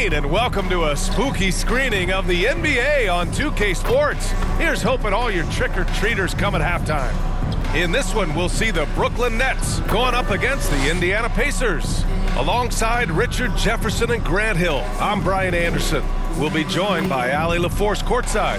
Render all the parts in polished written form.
Halloween, and welcome to a spooky screening of the NBA on 2K Sports. Here's hoping all your trick-or-treaters come at halftime. In this one, we'll see the Brooklyn Nets going up against the Indiana Pacers. Alongside Richard Jefferson and Grant Hill, I'm Brian Anderson. We'll be joined by Allie LaForce courtside.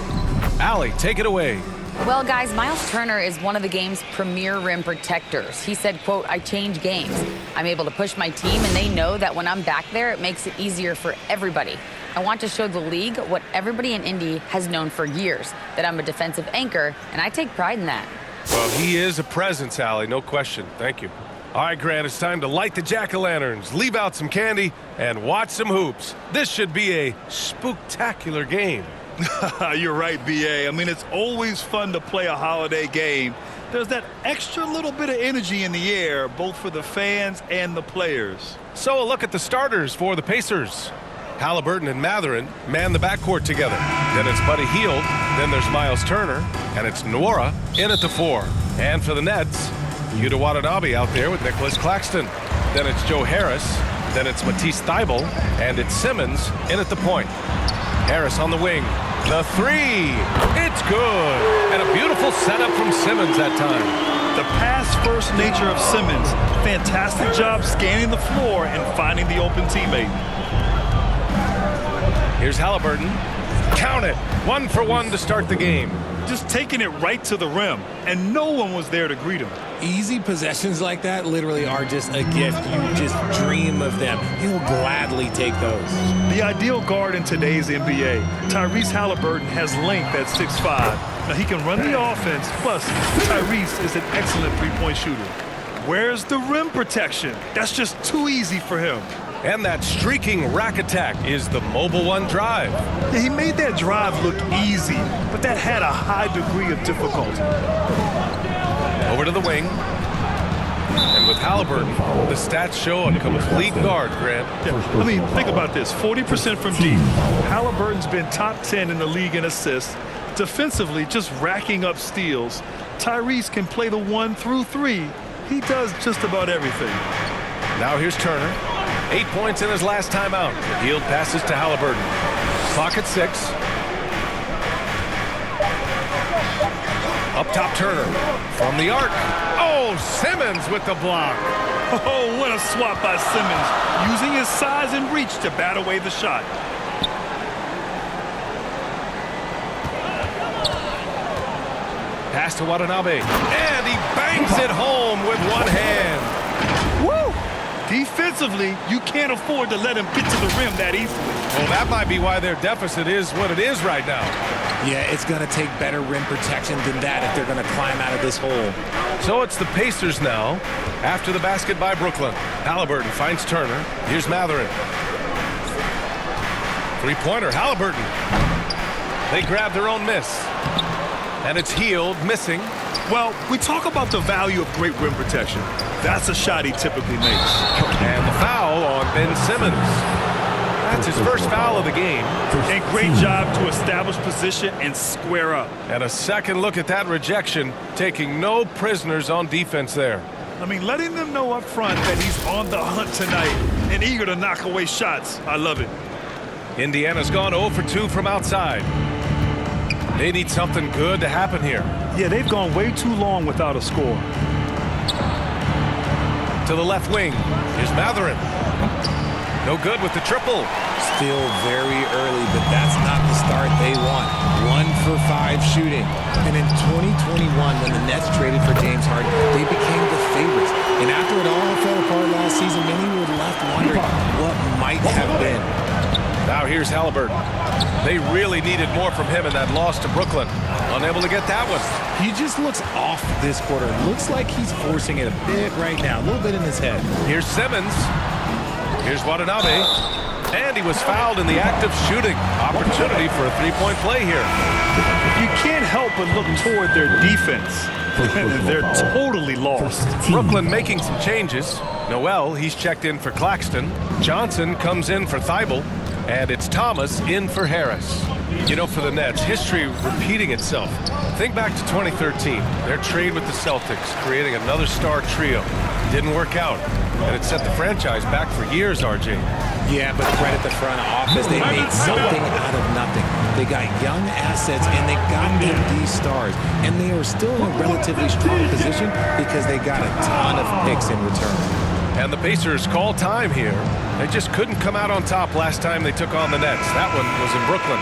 Allie, take it away. Well, guys, Miles Turner is one of the game's premier rim protectors. He said, quote, "I change games. I'm able to push my team, and they know that when I'm back there, it makes it easier for everybody. I want to show the league what everybody in Indy has known for years, that I'm a defensive anchor, and I take pride in that." Well, he is a presence, Allie, no question. Thank you. All right, Grant, it's time to light the jack-o'-lanterns, leave out some candy, and watch some hoops. This should be a spooktacular game. You're right, B.A. I mean, it's always fun to play a holiday game. There's that extra little bit of energy in the air, both for the fans and the players. So a look at the starters for the Pacers. Halliburton and Mathurin man the backcourt together. Then it's Buddy Hield, then there's Miles Turner, and it's Nwora in at the 4. And for the Nets, Yuta Watanabe out there with Nicholas Claxton. Then it's Joe Harris, then it's Matisse Thybulle, and it's Simmons in at the point. Harris on the wing. The 3. It's good. And a beautiful setup from Simmons that time. The pass-first nature of Simmons. Fantastic job scanning the floor and finding the open teammate. Here's Halliburton. Count it. 1 for 1 to start the game. Just taking it right to the rim, and no one was there to greet him. Easy possessions like that literally are just a gift. You just dream of them. He'll gladly take those. The ideal guard in today's NBA, Tyrese Halliburton, has length at 6'5". Now, he can run the offense, plus Tyrese is an excellent three-point shooter. Where's the rim protection? That's just too easy for him. And that streaking rack attack is the Mobile One drive. Yeah, he made that drive look easy, but that had a high degree of difficulty. Over to the wing. And with Halliburton, the stats show a complete guard, Grant. Yeah, I mean, think about this. 40% from deep. Halliburton's been top 10 in the league in assists. Defensively, just racking up steals. Tyrese can play the 1 through 3. He does just about everything. Now here's Turner. 8 points in his last time out. Hield passes to Halliburton. Clock at 6. Up top, Turner. From the arc. Oh, Simmons with the block. Oh, what a swat by Simmons. Using his size and reach to bat away the shot. Pass to Watanabe. And he bangs it home with one hand. Woo! Defensively, you can't afford to let him get to the rim that easily. Well, that might be why their deficit is what it is right now. Yeah, it's going to take better rim protection than that if they're going to climb out of this hole. So it's the Pacers now. After the basket by Brooklyn. Halliburton finds Turner. Here's Mathurin. Three-pointer, Halliburton. They grab their own miss. And it's Hield missing. Well, we talk about the value of great rim protection. That's a shot he typically makes. And the foul on Ben Simmons. That's his first foul of the game. And great job to establish position and square up. And a second look at that rejection, taking no prisoners on defense there. I mean, letting them know up front that he's on the hunt tonight and eager to knock away shots. I love it. Indiana's gone 0 for 2 from outside. They need something good to happen here. Yeah, they've gone way too long without a score. To the left wing. Here's Mathurin. No good with the triple. Still very early, but that's not the start they want. 1 for 5 shooting. And in 2021, when the Nets traded for James Harden, they became the favorites. And after it all fell apart last season, many were left wondering what might have been. Now here's Halliburton. They really needed more from him in that loss to Brooklyn. Unable to get that one. He just looks off this quarter. Looks like he's forcing it a bit right now. A little bit in his head. Here's Simmons. Here's Watanabe. And he was fouled in the act of shooting. Opportunity for a three-point play here. You can't help but look toward their defense. They're totally lost. Brooklyn making some changes. Noel, he's checked in for Claxton. Johnson comes in for Thybulle. And it's Thomas in for Harris. You know, for the Nets, history repeating itself. Think back to 2013, their trade with the Celtics, creating another star trio. Didn't work out, and it set the franchise back for years, RJ. Yeah, but credit the front office. They made something out of nothing. They got young assets, and they got them these stars. And they are still in a relatively strong position because they got a ton of picks in return. And the Pacers call time here. They just couldn't come out on top last time they took on the Nets. That one was in Brooklyn.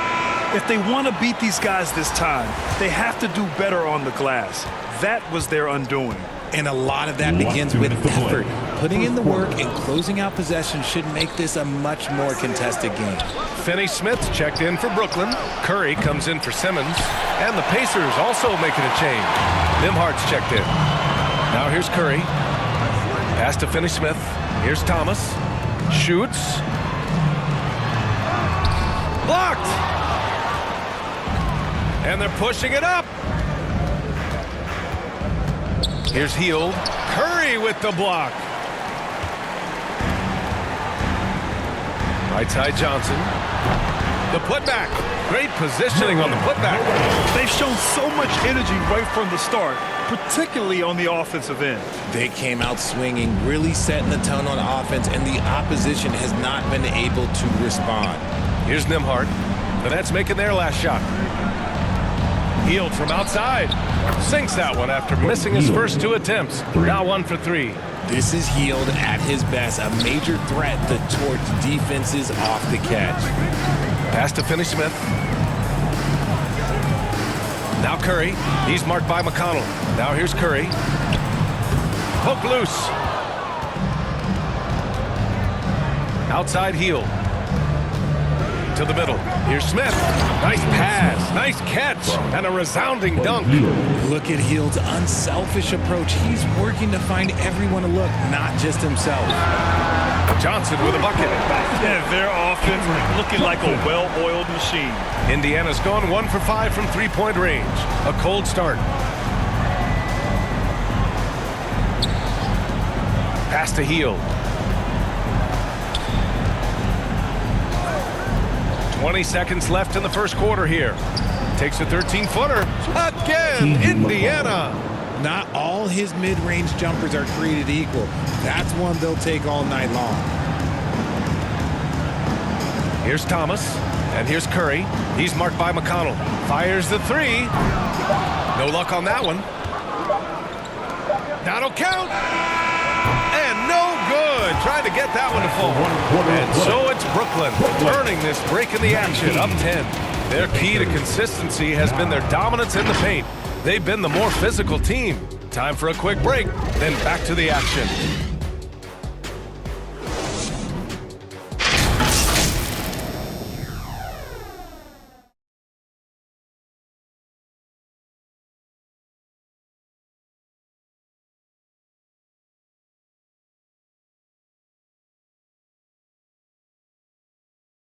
If they want to beat these guys this time, they have to do better on the glass. That was their undoing. And a lot of that begins with effort. Putting in the work and closing out possession should make this a much more contested game. Finney-Smith checked in for Brooklyn. Curry comes in for Simmons. And the Pacers also making a change. Nembhard's checked in. Now here's Curry. Pass to Finney-Smith. Here's Thomas. Shoots. Blocked! And they're pushing it up. Here's Hield. Curry with the block. Right side Johnson. The putback. Great positioning on the putback. They've shown so much energy right from the start, particularly on the offensive end. They came out swinging, really setting the tone on offense, and the opposition has not been able to respond. Here's Nembhard. The Nets making their last shot. Hield from outside. Sinks that one after missing his first 2 attempts. Now 1 for 3. This is Hield at his best, a major threat to torch defenses off the catch. Pass to Finney-Smith. Now Curry. He's marked by McConnell. Now here's Curry. Poke loose. Outside Hield. To the middle. Here's Smith. Nice pass. Nice catch. And a resounding dunk. Look at Hield's unselfish approach. He's working to find everyone to look, not just himself. Johnson with a bucket. Yeah, their offense looking like a well-oiled machine. Indiana's gone 1 for 5 from three-point range. A cold start. Pass to Hield. 20 seconds left in the first quarter here. Takes a 13-footer. Again, Indiana. Not all his mid-range jumpers are created equal. That's one they'll take all night long. Here's Thomas. And here's Curry. He's marked by McConnell. Fires the 3. No luck on that one. That'll count. And no good. Trying to get that one to fall. And so it's Brooklyn earning this break in the action, up 10. Their key to consistency has been their dominance in the paint. They've been the more physical team. Time for a quick break, then back to the action.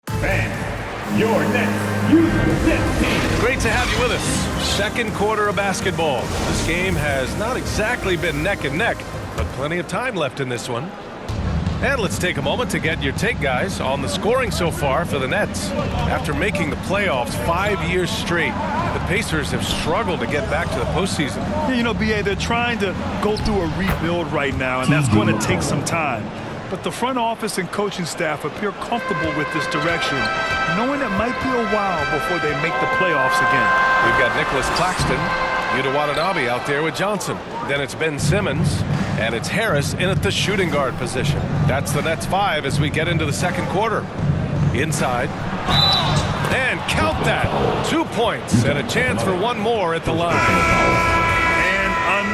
Fans, your next U.S. team. Great to have you with us. Second quarter of basketball. This game has not exactly been neck and neck, but plenty of time left in this one. And let's take a moment to get your take, guys, on the scoring so far for the Nets. After making the playoffs 5 years straight, the Pacers have struggled to get back to the postseason. Yeah, you know, B.A., they're trying to go through a rebuild right now, and that's going to take some time. But the front office and coaching staff appear comfortable with this direction, knowing it might be a while before they make the playoffs again. We've got Nicholas Claxton, Yuta Watanabe out there with Johnson. Then it's Ben Simmons, and it's Harris in at the shooting guard position. That's the Nets 5 as we get into the second quarter. Inside. And count that. 2 points and a chance for one more at the line.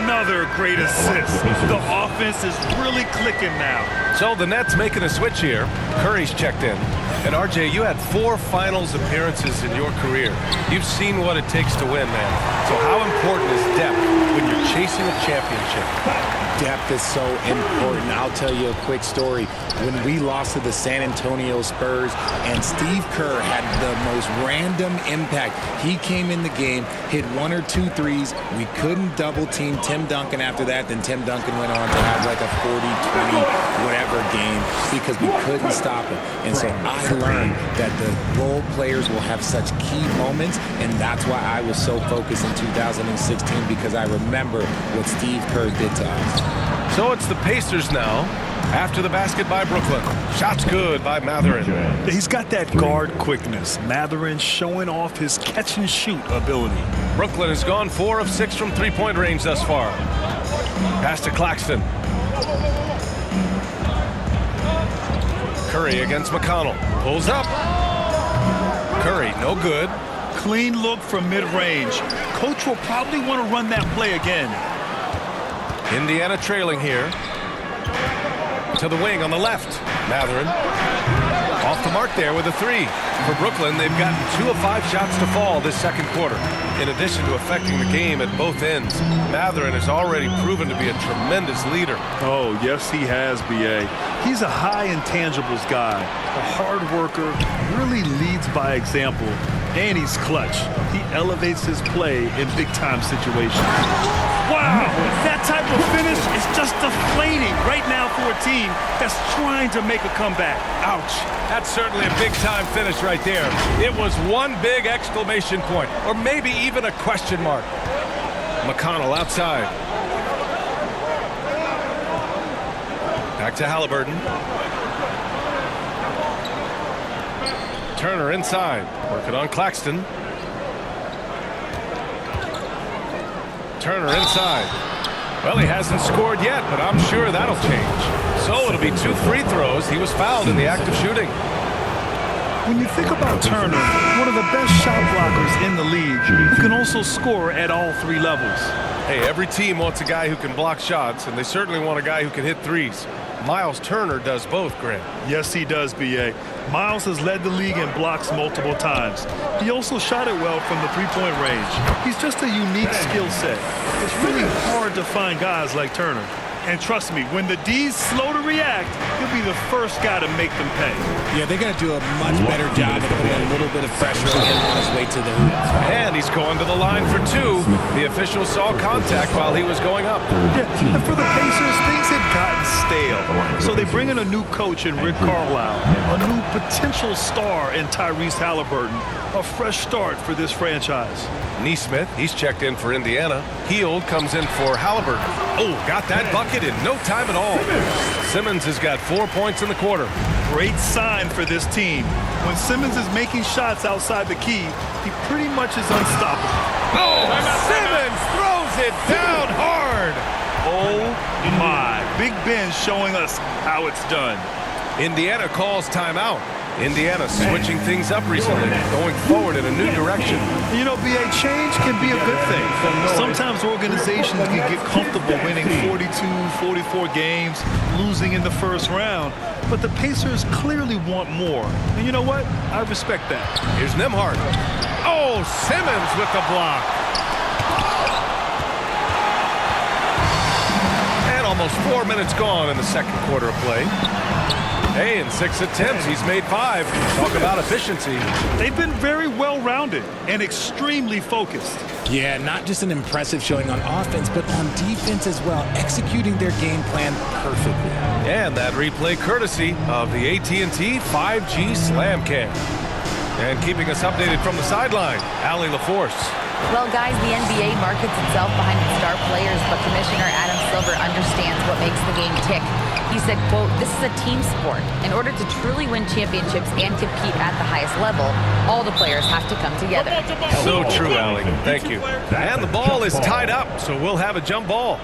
Another great assist. The offense is really clicking now. So the Nets making a switch here. Curry's checked in. And RJ, you had 4 finals appearances in your career. You've seen what it takes to win, man. So how important is depth when you're chasing a championship? Depth is so important. I'll tell you a quick story. When we lost to the San Antonio Spurs and Steve Kerr had the most random impact. He came in the game, hit 1 or 2 threes. We couldn't double team Tim Duncan after that. Then Tim Duncan went on to have like a 40-20 whatever game because we couldn't stop him. And so I learned that the role players will have such key moments, and that's why I was so focused in 2016 because I remember what Steve Kerr did to us. So it's the Pacers now. After the basket by Brooklyn. Shots good by Mathurin. He's got that guard quickness. Mathurin showing off his catch-and-shoot ability. Brooklyn has gone 4 of 6 from three-point range thus far. Pass to Claxton. Curry against McConnell. Pulls up. Curry, no good. Clean look from mid-range. Coach will probably want to run that play again. Indiana trailing here. To the wing on the left. Mathurin. Off the mark there with a 3. For Brooklyn, they've gotten 2 of 5 shots to fall this second quarter. In addition to affecting the game at both ends, Mathurin has already proven to be a tremendous leader. Oh, yes, he has, B.A. He's a high intangibles guy, a hard worker, really leads by example, and he's clutch. He elevates his play in big-time situations. Wow, that type of finish is just deflating right now for a team that's trying to make a comeback. Ouch. That's certainly a big-time finish right there. It was one big exclamation point, or maybe even a question mark. McConnell outside. Back to Haliburton. Turner inside. Working on Claxton. Turner inside. Well, he hasn't scored yet, but I'm sure that'll change. So it'll be 2 free throws. He was fouled in the act of shooting. When you think about Turner, one of the best shot blockers in the league, who can also score at all 3 levels. Hey, every team wants a guy who can block shots, and they certainly want a guy who can hit threes. Myles Turner does both, Grant. Yes, he does, B.A. Myles has led the league in blocks multiple times. He also shot it well from the three-point range. He's just a unique skill set. It's really hard to find guys like Turner. And trust me, when the D's slow to react, he'll be the first guy to make them pay. Yeah, they're going to do a much better job of putting a little bit of pressure on him on his way to the hoop. And he's going to the line for 2. The official saw contact while he was going up. Yeah, and for the Pacers, things had gotten stale. So they bring in a new coach in Rick Carlisle, a new potential star in Tyrese Haliburton, a fresh start for this franchise. Nesmith, he's checked in for Indiana. Hield comes in for Haliburton. Oh, got that bucket in no time at all. Simmons has got 4 points in the quarter. Great sign for this team. When Simmons is making shots outside the key, he pretty much is unstoppable. Oh, Simmons throws it down hard. Oh my. Big Ben showing us how it's done. Indiana calls timeout. Indiana switching things up recently, going forward in a new direction. You know, B.A., change can be a good thing. Sometimes organizations can get comfortable winning 42, 44 games, losing in the first round. But the Pacers clearly want more. And you know what? I respect that. Here's Nembhard. Oh, Simmons with the block. And almost 4 minutes gone in the second quarter of play. Hey, in 6 attempts, he's made 5. Talk about efficiency. They've been very well-rounded and extremely focused. Yeah, not just an impressive showing on offense, but on defense as well, executing their game plan perfectly. And that replay courtesy of the AT&T 5G Slam Cam. And keeping us updated from the sideline, Allie LaForce. Well, guys, the NBA markets itself behind its star players, but Commissioner Adam Silver understands what makes the game tick. He said, quote, "This is a team sport. In order to truly win championships and compete at the highest level, all the players have to come together." So true, Allie. Thank you. And the ball is tied up, so we'll have a jump ball.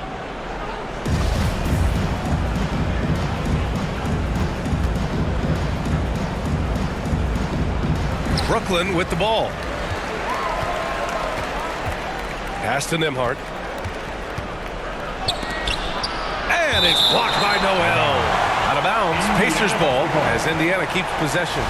Brooklyn with the ball. Pass to Nembhard. And it's blocked by Noel. Out of bounds, Pacers ball as Indiana keeps possession.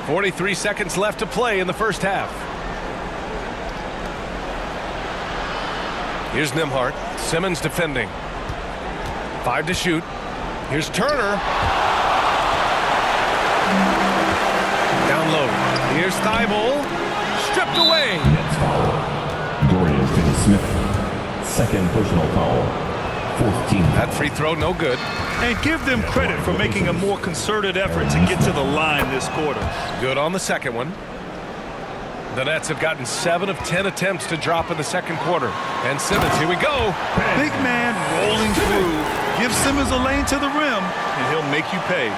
.43 seconds left to play in the first half. Here's Nembhard. Simmons defending. 5 to shoot. Here's Turner. Down low. Here's Thibault. Stripped away. Dorian Finney-Smith, second personal foul, 14. That free throw no good. And give them credit for making a more concerted effort to get to the line this quarter. Good on the second one. The Nets have gotten 7 of 10 attempts to drop in the second quarter. And Simmons, here we go. Big man rolling through. Give Simmons a lane to the rim, and he'll make you pay.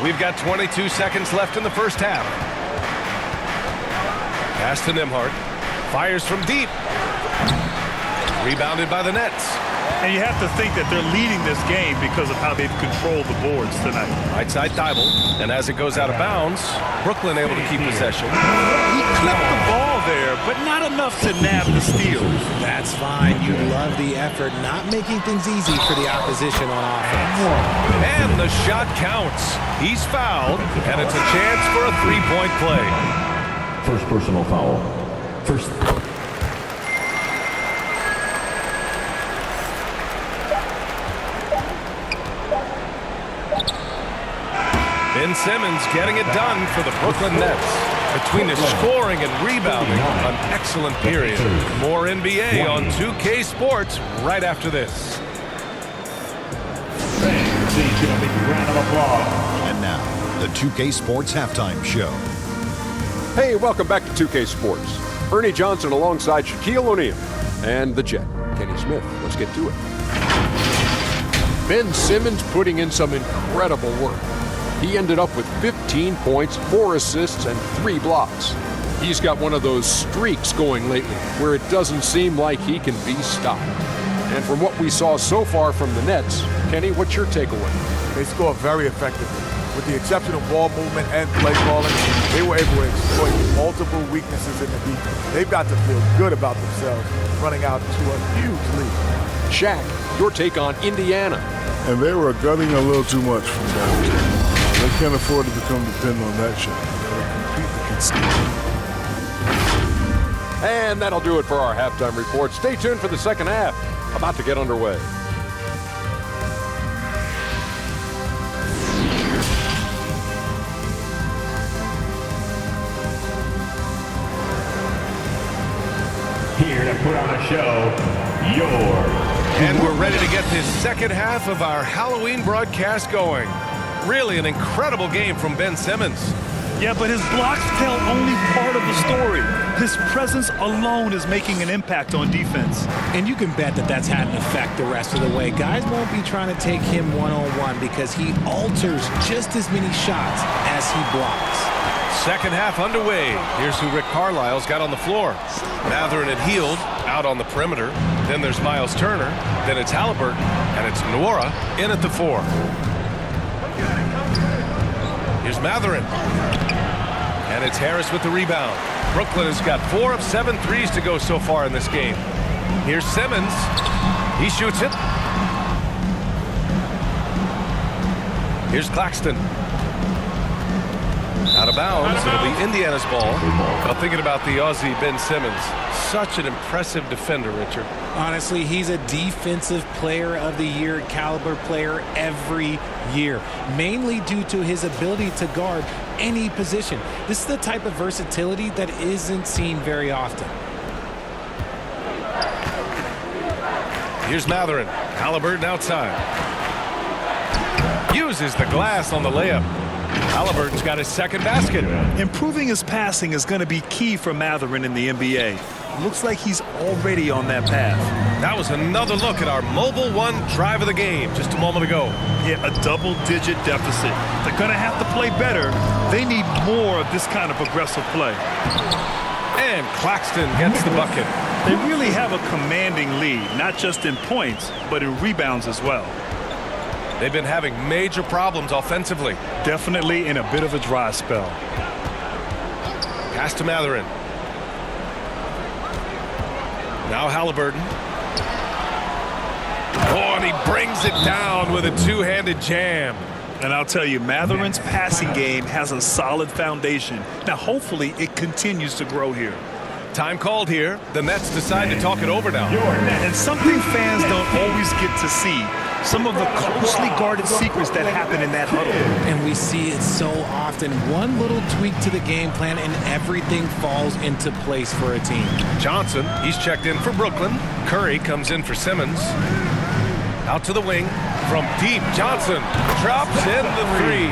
We've got 22 seconds left in the first half. Pass to Nembhard. Fires from deep. Rebounded by the Nets. And you have to think that they're leading this game because of how they've controlled the boards tonight. Right side Thibault. And as it goes out of bounds, Brooklyn able to keep possession. He clipped the ball there, but not enough to nab the steal. That's fine. You love the effort, not making things easy for the opposition on offense. And the shot counts. He's fouled, and it's a chance for a three-point play. First personal foul. First. Ben Simmons getting it done for the Brooklyn Nets. Between the scoring and rebounding, an excellent period. More NBA on 2K Sports right after this. Please give a big round of applause. And now, the 2K Sports Halftime Show. Hey, welcome back to 2K Sports. Ernie Johnson alongside Shaquille O'Neal and the Jet, Kenny Smith. Let's get to it. Ben Simmons putting in some incredible work. He ended up with 15 points, 4 assists, and 3 blocks. He's got one of those streaks going lately where it doesn't seem like he can be stopped. And from what we saw so far from the Nets, Kenny, what's your takeaway? They scored very effectively. With the exception of ball movement and play calling, they were able to exploit multiple weaknesses in the defense. They've got to feel good about themselves running out to a huge lead. Shaq, your take on Indiana. And they were gunning a little too much from downtown. They can't afford to become dependent on that shot. And that'll do it for our halftime report. Stay tuned for the second half. About to get underway. Here to put on a show, your... And we're ready to get this second half of our Halloween broadcast going. Really an incredible game from Ben Simmons. Yeah, but his blocks tell only part of the story. His presence alone is making an impact on defense. And you can bet that that's had an effect the rest of the way. Guys won't be trying to take him one-on-one because he alters just as many shots as he blocks. Second half underway. Here's who Rick Carlisle's got on the floor. Mathurin and Hield out on the perimeter. Then there's Miles Turner. Then it's Haliburton. And it's Nwora in at the 4. Here's Mathurin. And it's Harris with the rebound. Brooklyn has got 4 of 7 threes to go so far in this game. Here's Simmons. He shoots it. Here's Claxton. Out of bounds. It'll be Indiana's ball. Well, thinking about the Aussie Ben Simmons. Such an impressive defender, Richard. Honestly, he's a defensive player of the year, caliber player every year, mainly due to his ability to guard any position. This is the type of versatility that isn't seen very often. Here's Mathurin. Haliburton outside. Uses the glass on the layup. Haliburton's got his second basket. Improving his passing is going to be key for Mathurin in the NBA. Looks like he's already on that path. That was another look at our Mobile One drive of the game just a moment ago. Yeah, a double-digit deficit. They're going to have to play better. They need more of this kind of aggressive play. And Claxton gets the bucket. They really have a commanding lead, not just in points, but in rebounds as well. They've been having major problems offensively. Definitely in a bit of a dry spell. Pass to Mathurin. Now Haliburton. Oh, and he brings it down with a two-handed jam. And I'll tell you, Mathurin's passing game has a solid foundation. Now, hopefully, it continues to grow here. Time called here. The Nets decide to talk it over now. And something fans don't always get to see. Some of the closely guarded secrets that happen in that huddle. And we see it so often. One little tweak to the game plan and everything falls into place for a team. Johnson, he's checked in for Brooklyn. Curry comes in for Simmons. Out to the wing. From deep, Johnson drops in the 3.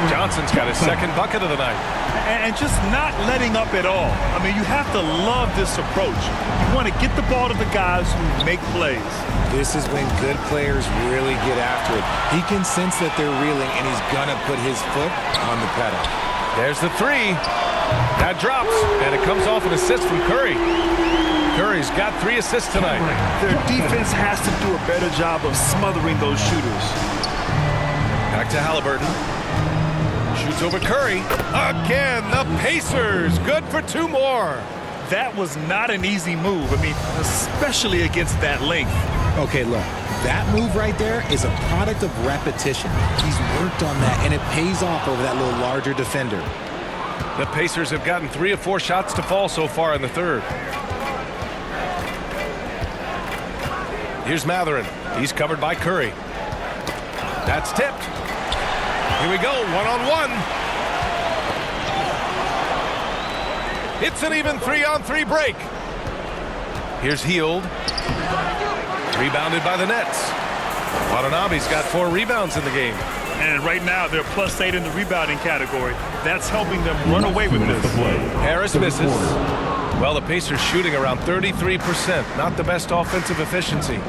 Johnson's got his second bucket of the night. And just not letting up at all. I mean, you have to love this approach. You want to get the ball to the guys who make plays. This is when good players really get after it. He can sense that they're reeling, and he's going to put his foot on the pedal. There's the three. That drops, and it comes off an assist from Curry. Curry's got 3 assists tonight. Their defense has to do a better job of smothering those shooters. Back to Halliburton. Shoots over Curry. Again, the Pacers. Good for 2 more. That was not an easy move. I mean, especially against that length. Okay, look, that move right there is a product of repetition. He's worked on that, and it pays off over that little larger defender. The Pacers have gotten 3 of 4 shots to fall so far in the third. Here's Mathurin. He's covered by Curry. That's tipped. Here we go, one-on-one. It's an even 3-on-3 break. Here's Hield. Rebounded by the Nets. Watanabe's got 4 rebounds in the game. And right now, they're +8 in the rebounding category. That's helping them run away with this. Harris misses. Well, the Pacers shooting around 33%. Not the best offensive efficiency.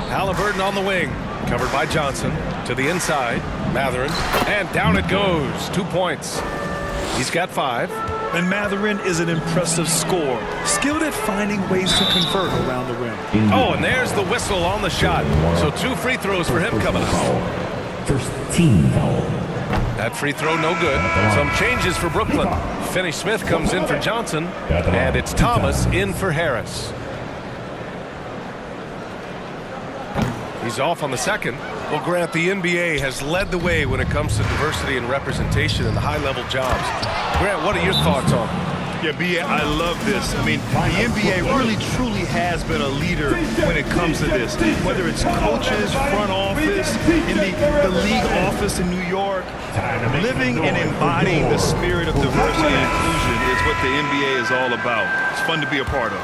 Halliburton on the wing. Covered by Johnson. To the inside. Mathurin. And down it goes. 2 points. He's got 5. And Mathurin is an impressive scorer. Skilled at finding ways to convert around the rim. Oh, and there's the whistle on the shot. So 2 free throws for him coming up. First team foul. That free throw no good. Some changes for Brooklyn. Finney-Smith comes in for Johnson. And it's Thomas in for Harris. He's off on the second. Well, Grant, the NBA has led the way when it comes to diversity and representation in the high-level jobs. Grant, what are your thoughts on it? Yeah, B.A., I love this. I mean, the NBA really, truly has been a leader when it comes to this. Whether it's coaches, front office, in the league office in New York, living and embodying the spirit of diversity and inclusion is what the NBA is all about. It's fun to be a part of.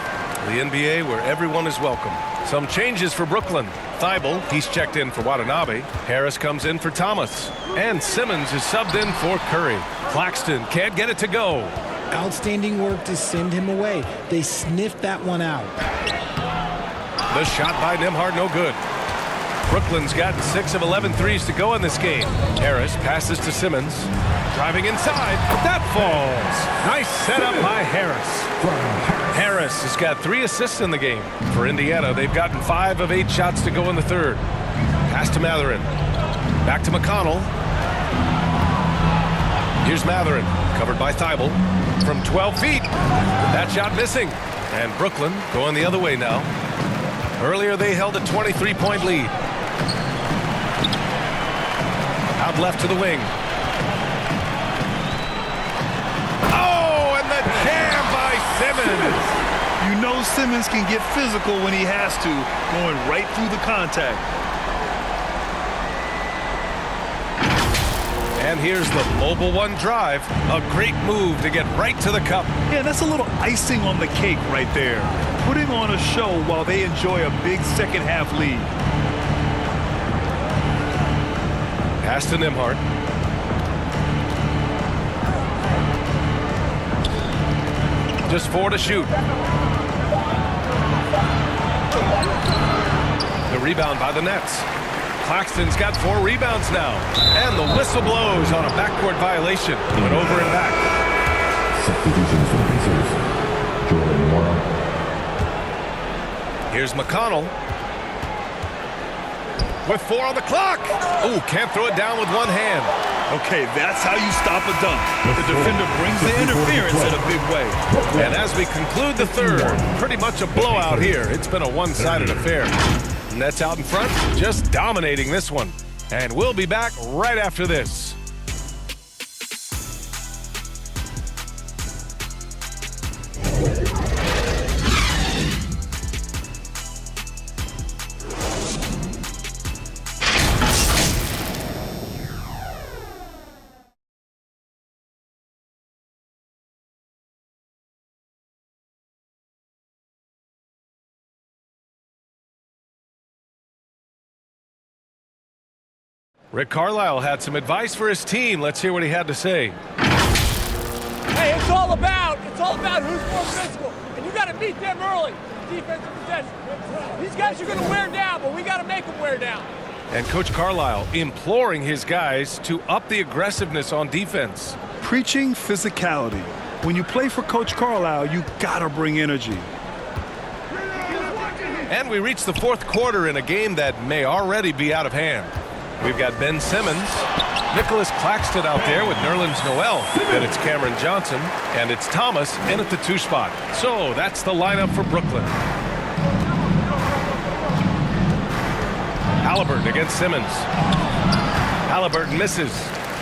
The NBA where everyone is welcome. Some changes for Brooklyn. Thibault, he's checked in for Watanabe. Harris comes in for Thomas. And Simmons is subbed in for Curry. Claxton can't get it to go. Outstanding work to send him away. They sniffed that one out. The shot by Nembhard, no good. Brooklyn's gotten 6 of 11 threes to go in this game. Harris passes to Simmons. Driving inside. That falls. Nice setup by Harris. Harris has got 3 assists in the game. For Indiana, they've gotten 5 of 8 shots to go in the third. Pass to Mathurin. Back to McConnell. Here's Mathurin, covered by Thibault. From 12 feet. That shot missing. And Brooklyn going the other way now. Earlier, they held a 23-point lead. Out left to the wing. Oh, and the jam by Simmons. You know Simmons can get physical when he has to, going right through the contact. And here's the mobile one drive. A great move to get right to the cup. Yeah, that's a little icing on the cake right there. Putting on a show while they enjoy a big second half lead. Pass to Nembhard. Just 4 to shoot. The rebound by the Nets. Claxton's got 4 rebounds now. And the whistle blows on a backcourt violation. Went over and back. Substitution for the Pacers. Jordan Nwora. Here's McConnell. With 4 on the clock. Oh, can't throw it down with one hand. Okay, that's how you stop a dunk. The defender brings the interference in a big way. And as we conclude the third, pretty much a blowout here. It's been a one-sided affair. Nets out in front, just dominating this one. And we'll be back right after this. Rick Carlisle had some advice for his team. Let's hear what he had to say. Hey, it's all about who's more physical, and you got to beat them early. Defensive possession. These guys are going to wear down, but we got to make them wear down. And Coach Carlisle imploring his guys to up the aggressiveness on defense. Preaching physicality. When you play for Coach Carlisle, you got to bring energy. And we reach the fourth quarter in a game that may already be out of hand. We've got Ben Simmons, Nicholas Claxton out there with Nerlens Noel. Then it's Cameron Johnson, and it's Thomas in at the 2 spot. So that's the lineup for Brooklyn. Haliburton against Simmons. Haliburton misses.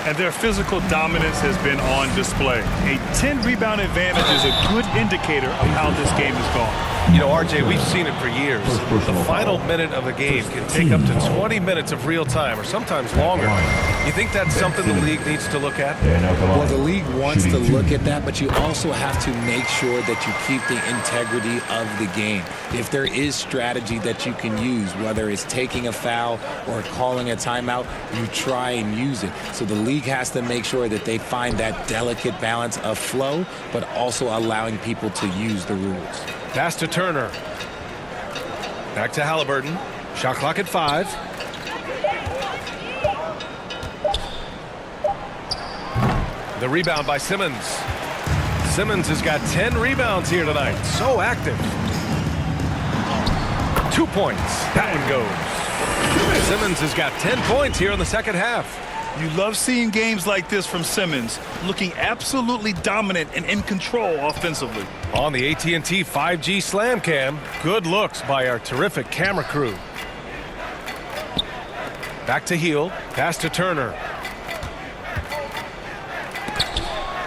And their physical dominance has been on display. A 10-rebound advantage is a good indicator of how this game is gone. You know, RJ, we've seen it for years. The final minute of a game can take up to 20 minutes of real time, or sometimes longer. You think that's something the league needs to look at? Well, the league wants to look at that, but you also have to make sure that you keep the integrity of the game. If there is strategy that you can use, whether it's taking a foul or calling a timeout, you try and use it. So the league has to make sure that they find that delicate balance of flow, but also allowing people to use the rules. Pass to Turner. Back to Haliburton. Shot clock at 5. The rebound by Simmons. Simmons has got 10 rebounds here tonight. So active. 2 points. That one goes. Simmons has got 10 points here in the second half. You love seeing games like this from Simmons, looking absolutely dominant and in control offensively. On the AT&T 5G Slam Cam, good looks by our terrific camera crew. Back to Hield, pass to Turner.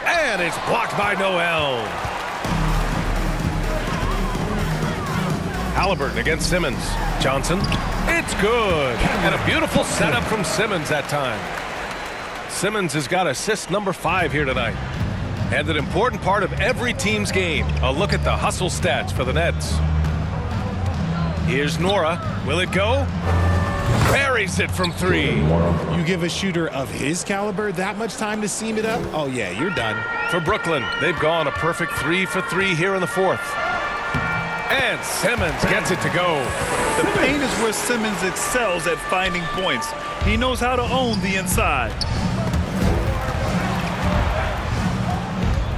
And it's blocked by Noel. Haliburton against Simmons. Johnson, it's good. And a beautiful setup from Simmons that time. Simmons has got assist number 5 here tonight. And an important part of every team's game. A look at the hustle stats for the Nets. Here's Nora. Will it go? Buries it from 3. You give a shooter of his caliber that much time to seam it up? Oh, yeah, you're done. For Brooklyn, they've gone a perfect 3 for 3 here in the fourth. And Simmons gets it to go. The paint is where Simmons excels at finding points. He knows how to own the inside.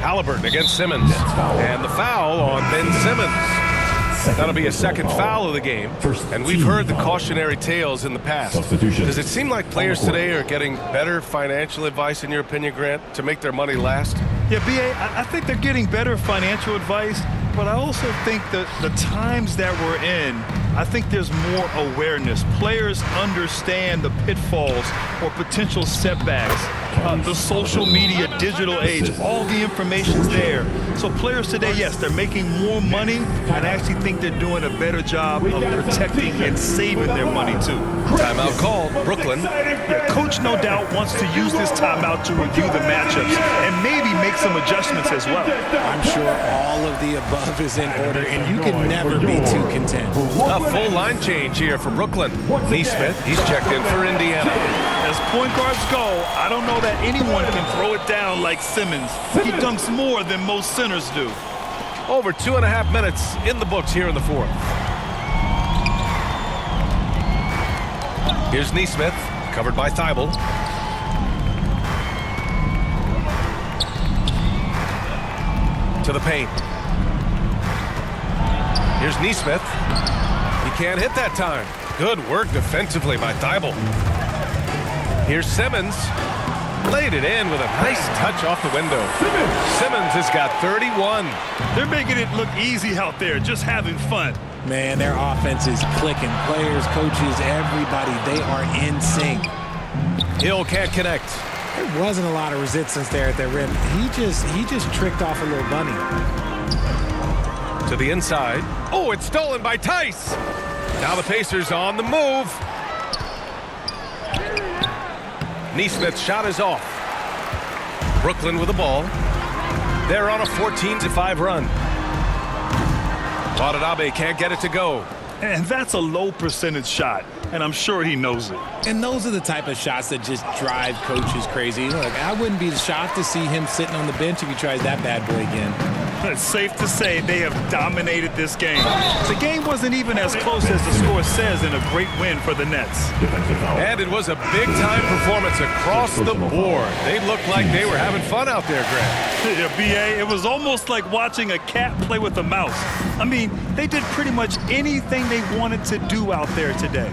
Haliburton against Simmons. And the foul on Ben Simmons. That'll be a second foul of the game. And we've heard the cautionary tales in the past. Does it seem like players today are getting better financial advice, in your opinion, Grant, to make their money last? Yeah, B.A., I think they're getting better financial advice, but I also think that the times that we're in, I think there's more awareness. Players understand the pitfalls or potential setbacks. The social media, digital age, all the information's there. So players today, yes, they're making more money, and I actually think they're doing a better job of protecting and saving their money, too. Timeout called. Brooklyn. Yeah, Coach, no doubt, wants to use this timeout to review the matchups and maybe make some adjustments as well. I'm sure all of the above is in order, and you can never be too content. A full line change here for Brooklyn. Nesmith, he's checked in for Indiana. As point guards go, I don't know that anyone can throw it down like Simmons. He dunks more than most centers do. Over 2.5 minutes in the books here in the fourth. Here's Nesmith, covered by Thibault. To the paint. Here's Nesmith. He can't hit that time. Good work defensively by Thibault. Here's Simmons. Laid it in with a nice touch off the window. Simmons has got 31. They're making it look easy out there, just having fun. Man, their offense is clicking. Players, coaches, everybody, they are in sync. Hill can't connect. There wasn't a lot of resistance there at the rim. He just tricked off a little bunny. To the inside. Oh, it's stolen by Tice. Now the Pacers on the move. Nesmith's shot is off. Brooklyn with the ball. They're on a 14-5 run. Watanabe can't get it to go. And that's a low percentage shot, and I'm sure he knows it. And those are the type of shots that just drive coaches crazy. Look, I wouldn't be shocked to see him sitting on the bench if he tries that bad boy again. It's safe to say they have dominated this game. The game wasn't even as close as the score says in a great win for the Nets. And it was a big-time performance across the board. They looked like they were having fun out there, Grant. Yeah, B.A., it was almost like watching a cat play with a mouse. I mean, they did pretty much anything they wanted to do out there today.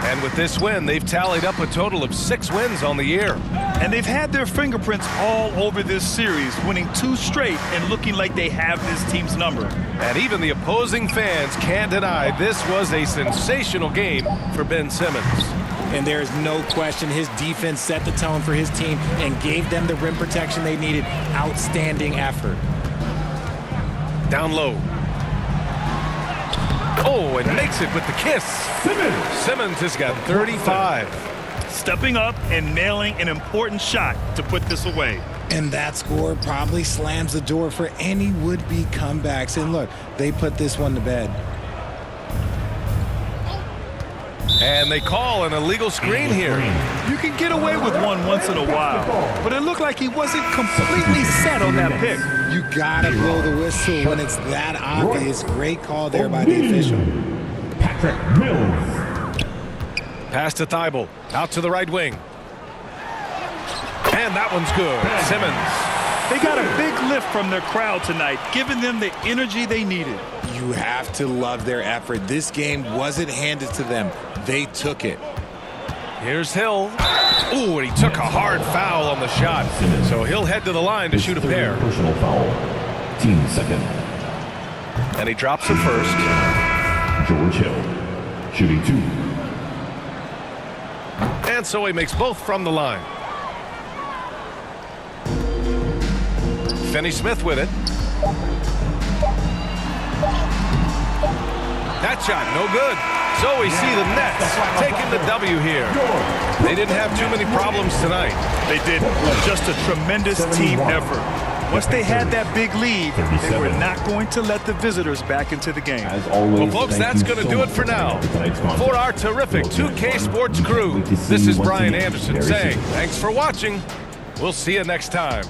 And with this win, they've tallied up a total of 6 wins on the year. And they've had their fingerprints all over this series, winning 2 straight and looking like they have this team's number. And even the opposing fans can't deny this was a sensational game for Ben Simmons. And there is no question his defense set the tone for his team and gave them the rim protection they needed. Outstanding effort. Down low. Oh, and makes it with the kiss. Simmons has got 35. Stepping up and nailing an important shot to put this away. And that score probably slams the door for any would-be comebacks. And look, they put this one to bed. And they call an illegal screen here. You can get away with one once in a while, but it looked like he wasn't completely set on that pick. You gotta blow the whistle when it's that obvious. Great call there by the official. Patrick Mills. Pass to Thibault. Out to the right wing. And that one's good. Simmons. They got a big lift from their crowd tonight, giving them the energy they needed. You have to love their effort. This game wasn't handed to them. They took it. Here's Hill. Ooh, and he took a hard foul on the shot. So he'll head to the line to shoot a pair. Personal foul. Team second. And he drops it first. George Hill. Shooting 2. And so he makes both from the line. Finney Smith with it. That shot, no good. So we see the Nets taking the W here. They didn't have too many problems tonight. They didn't. Just a tremendous team effort. Once they had that big lead, they were not going to let the visitors back into the game. Well, folks, that's going to do it for now. For our terrific 2K Sports crew, this is Brian Anderson saying thanks for watching. We'll see you next time.